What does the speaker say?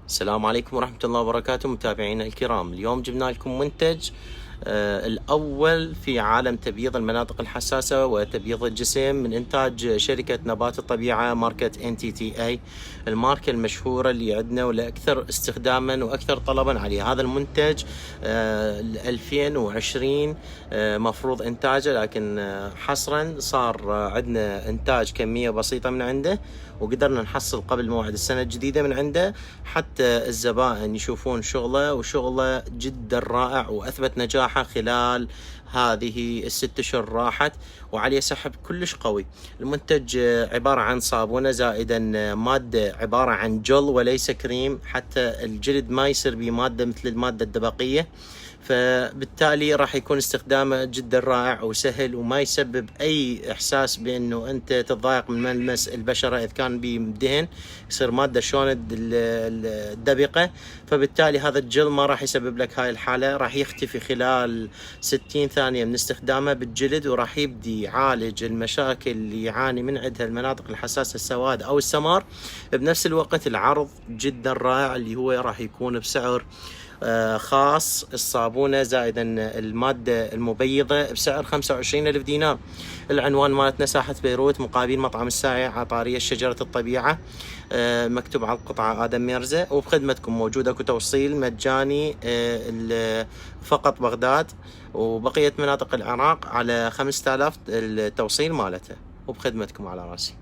السلام عليكم ورحمة الله وبركاته متابعينا الكرام. اليوم جبنا لكم منتج الأول في عالم تبييض المناطق الحساسة وتبييض الجسم من إنتاج شركة نبات الطبيعة ماركة NTTA، الماركة المشهورة اللي عندنا والأكثر استخداما وأكثر طلبا عليه. هذا المنتج 2020 مفروض إنتاجه، لكن حصرا صار عندنا إنتاج كمية بسيطة من عنده، وقدرنا نحصل قبل موعد السنة الجديدة من عنده حتى الزبائن يشوفون شغله، وشغله جدا رائع وأثبت نجاحه خلال هذه الست أشهر راحت، وعليه سحب كلش قوي. المنتج عبارة عن صابونة زائدا مادة عبارة عن جل وليس كريم، حتى الجلد ما يصير بمادة مثل المادة الدبقية، فبالتالي راح يكون استخدامه جدا رائع وسهل، وما يسبب اي احساس بانه انت تتضايق من ملمس البشرة اذا كان بدهن، يصير مادة شلون الدبقة. فبالتالي هذا الجل ما راح يسبب لك هاي الحالة، راح يختفي خلال 60 ثانية من استخدامه بالجلد، وراح يبدي يعالج المشاكل اللي يعاني من عندها المناطق الحساسة، السواد او السمار. بنفس الوقت العرض جدا رائع اللي هو راح يكون بسعر خاص، الصابونة زائدا المادة المبيضة بسعر 25,000 دينار. العنوان مالتنا ساحة بيروت مقابل مطعم الساعي عطارية شجرة الطبيعة، مكتوب على القطعة آدم ميرزا، وبخدمتكم موجود اكو توصيل مجاني فقط بغداد، وبقية مناطق العراق على 5000 التوصيل مالته، وبخدمتكم على راسي.